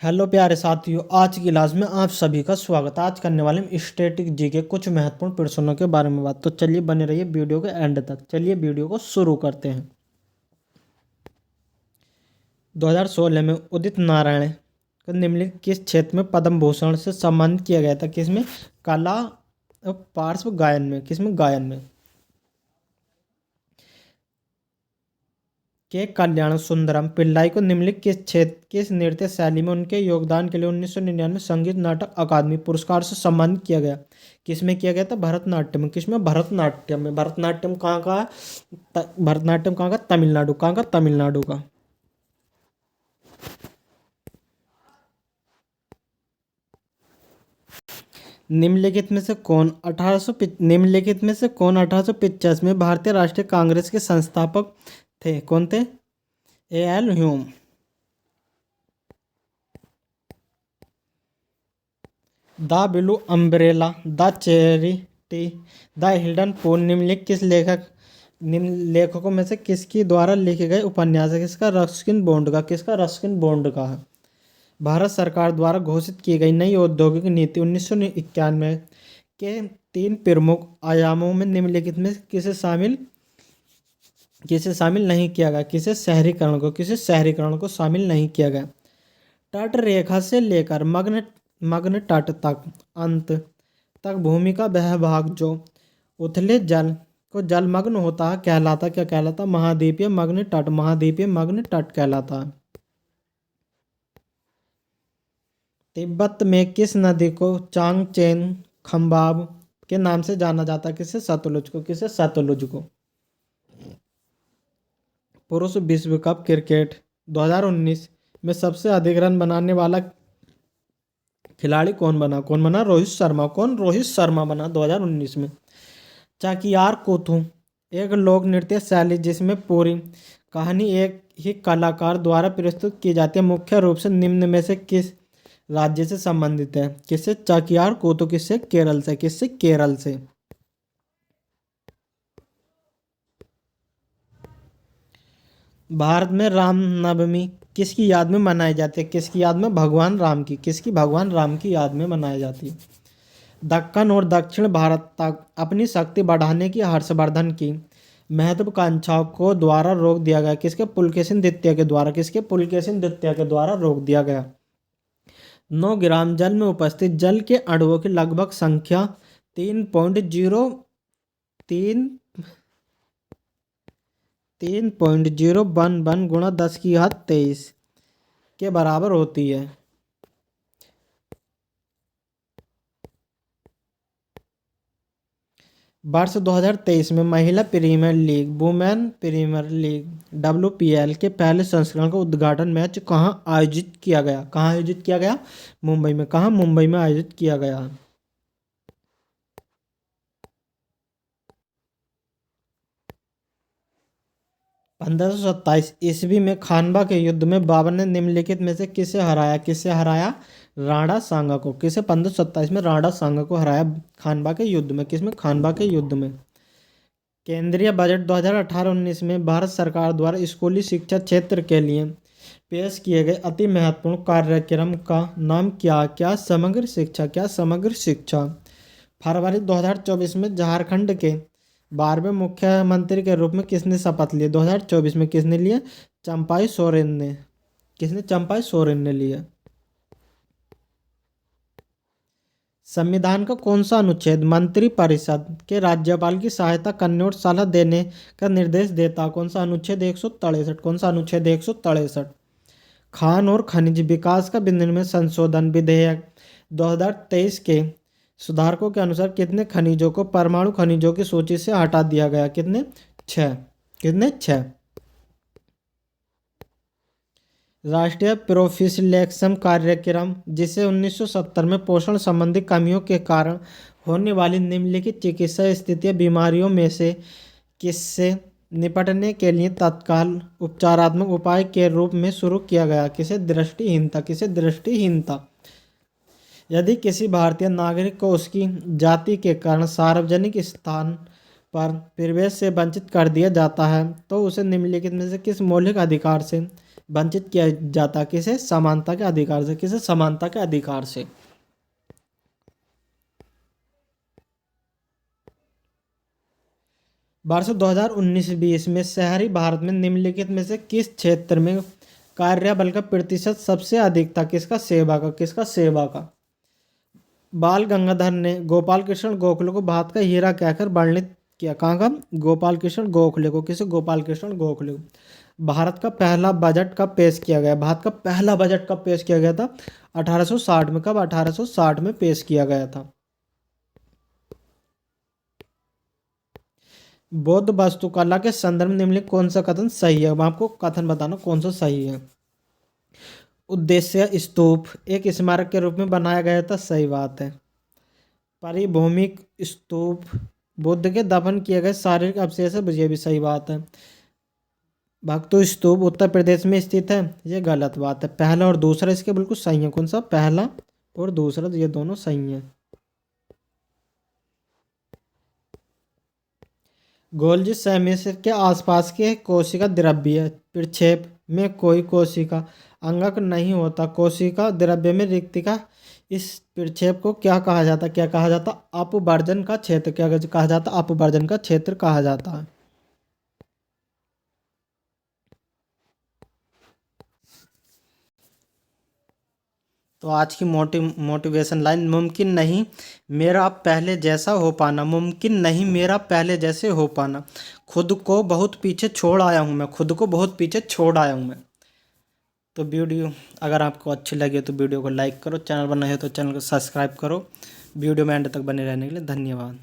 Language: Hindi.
हेलो प्यारे साथियों, आज की क्लास में आप सभी का स्वागत है। आज करने वाले हम स्टैटिक जी के कुछ महत्वपूर्ण प्रश्नों के बारे में बात। तो चलिए बने रहिए वीडियो के एंड तक। चलिए वीडियो को शुरू करते हैं। 2016 में उदित नारायण को निम्नलिखित किस क्षेत्र में पद्म भूषण से सम्मानित किया गया था? किसमें? कला और पार्श्व गायन में। किसमें? गायन में। के कल्याण सुंदरम पिल्लाई को निम्नलिखित किस नृत्य शैली में उनके योगदान के लिए 1999 संगीत नाटक अकादमी पुरस्कार से सम्मानित किया गया? किसमें किया गया था? भरतनाट्यम में। किसमें? भरतनाट्यम में। भरतनाट्यम कहाँ का है? भरतनाट्यम कहाँ का? तमिलनाडु। कहाँ का? तमिलनाडु का। निम्नलिखित में से कौन 1850 में भारतीय राष्ट्रीय कांग्रेस के संस्थापक थे? कौन थे? A.L. Hume. The blue umbrella, the charity, the hidden pool निम्न लेखकों में से किसकी द्वारा लिखे गए उपन्यास है? किसका? रस्किन बॉन्ड का। किसका? रस्किन बॉन्ड का है। भारत सरकार द्वारा घोषित की गई नई औद्योगिक नीति 1991 के 3 प्रमुख आयामों में निम्नलिखित में किसे शामिल नहीं किया गया? किसे शहरीकरण को शामिल नहीं किया गया? तट रेखा से लेकर मग्न तट तक अंत तक भूमि का वह भाग जो उथले जल को जलमग्न होता है कहलाता क्या कहलाता? महाद्वीपीय मग्न तट। महाद्वीपीय मग्न तट कहलाता है। तिब्बत में किस नदी को चांगचेन खम्बाब के नाम से जाना जाता है? किसे? सतलुज को। किसे? सतलुज को। पुरुष विश्व कप क्रिकेट 2019 में सबसे अधिक रन बनाने वाला खिलाड़ी कौन बना? रोहित शर्मा। कौन? रोहित शर्मा बना 2019 में। चाकियार कूथू एक लोक नृत्य शैली जिसमें पूरी कहानी एक ही कलाकार द्वारा प्रस्तुत की जाती है, मुख्य रूप से निम्न में से किस राज्य से संबंधित है? किससे? चाकियार कूथू। किससे? केरल से। किससे? केरल से। भारत में रामनवमी किसकी याद में मनाई जाती है? किसकी याद में? भगवान राम की। किसकी? भगवान राम की याद में मनाई जाती है। दक्कन और दक्षिण भारत तक अपनी शक्ति बढ़ाने की हर्षवर्धन की महत्वाकांक्षाओं को द्वारा रोक दिया गया? किसके? पुलकेशिन द्वितीय के द्वारा। किसके? पुलकेशिन द्वितीय के द्वारा रोक दिया गया। 9 ग्राम जल में उपस्थित जल के अणुओं की लगभग संख्या 3.011 गुणा 10⁻23 के बराबर होती है। वर्ष 2023 में महिला premier league, women premier league WPL के पहले संस्करण का उद्घाटन मैच कहाँ आयोजित किया गया? कहाँ आयोजित किया गया? मुंबई में। कहाँ? मुंबई में आयोजित किया गया। 1527 ईस्वी में खानवा के युद्ध में बाबर ने निम्नलिखित में से किसे हराया? किसे हराया? राणा सांगा को। किसे? 1527 में राणा सांगा को हराया खानवा के युद्ध में। किसमें? खानवा के युद्ध में। केंद्रीय बजट 2018-19 में भारत सरकार द्वारा स्कूली शिक्षा क्षेत्र के लिए पेश किए गए अति महत्वपूर्ण कार्यक्रम का नाम क्या? क्या समग्र शिक्षा। क्या समग्र शिक्षा। फरवरी 2024 में झारखंड के 12वें मुख्यमंत्री के रूप में किसने शपथ ली? 2024 में किसने लिया? चंपाई सोरेन ने। किसने? चंपाई सोरेन ने लिया। संविधान का कौन सा अनुच्छेद मंत्रिपरिषद के राज्यपाल की सहायता करने और सलाह देने का निर्देश देता? कौन सा? अनुच्छेद 163। कौन सा? अनुच्छेद 163। खान और खनिज विकास का विनियमन संशोधन विधेयक 2023 के सुधारकों के अनुसार कितने खनिजों को परमाणु खनिजों की सूची से हटा दिया गया? कितने? 6। कितने? 6। राष्ट्रीय प्रोफिलैक्सिस कार्यक्रम जिसे 1970 में पोषण संबंधी कमियों के कारण होने वाली निम्नलिखित चिकित्सा स्थितियां बीमारियों में से किससे निपटने के लिए तत्काल उपचारात्मक उपाय के रूप में शुरू किया गया? किसे? दृष्टिहीनता। किसे? दृष्टिहीनता। यदि किसी भारतीय नागरिक को उसकी जाति के कारण सार्वजनिक स्थान पर प्रवेश से वंचित कर दिया जाता है तो उसे निम्नलिखित में से किस मौलिक अधिकार से वंचित किया जाता है, किसे? समानता के अधिकार से। किसे? समानता के अधिकार से। वर्ष 2019-20 में शहरी भारत में निम्नलिखित में से किस क्षेत्र में कार्यबल का प्रतिशत सबसे अधिक था? किसका? सेवा का। किसका? सेवा का। बाल गंगाधर ने गोपाल कृष्ण गोखले को भारत का हीरा कहकर वर्णित किया। कहाँ का? गोपाल कृष्ण गोखले को। किसे? गोपाल कृष्ण गोखले को। भारत का पहला बजट कब पेश किया गया? भारत का पहला बजट कब पेश किया गया था? 1860 में। कब? 1860 में पेश किया गया था। बौद्ध वास्तुकला के संदर्भ में निम्नलिखित कौन सा कथन सही है? अब आपको कथन बताना कौन सा सही है। उद्देश्य स्तूप एक स्मारक के रूप में बनाया गया था। सही बात है। परिभूमिक स्तूप बुद्ध के दफन किए गए शारीरिक अवशेष है। ये भी सही बात है। भक्तु स्तूप उत्तर प्रदेश में स्थित है। ये गलत बात है। पहला और दूसरा इसके बिल्कुल सही है। कौन सा? पहला और दूसरा, तो ये दोनों सही हैं। गोल्जी सेमिसिस के आसपास के कोशिका द्रव्य प्रक्षेप में कोई कोशिका अंगक नहीं होता। कोशिका द्रव्य में रिक्तिका इस प्रक्षेप को क्या कहा जाता? क्या कहा जाता? अपवर्जन का क्षेत्र। क्या कहा जाता? अपवर्जन का क्षेत्र कहा जाता है। तो आज की मोटिवेशन लाइन, मुमकिन नहीं मेरा पहले जैसा हो पाना। मुमकिन नहीं मेरा पहले जैसे हो पाना। खुद को बहुत पीछे छोड़ आया हूँ मैं। खुद को बहुत पीछे छोड़ आया हूँ मैं। तो वीडियो अगर आपको अच्छी लगे तो वीडियो को लाइक करो, चैनल बना है तो चैनल को सब्सक्राइब करो। वीडियो में एंड तक बने रहने के लिए धन्यवाद।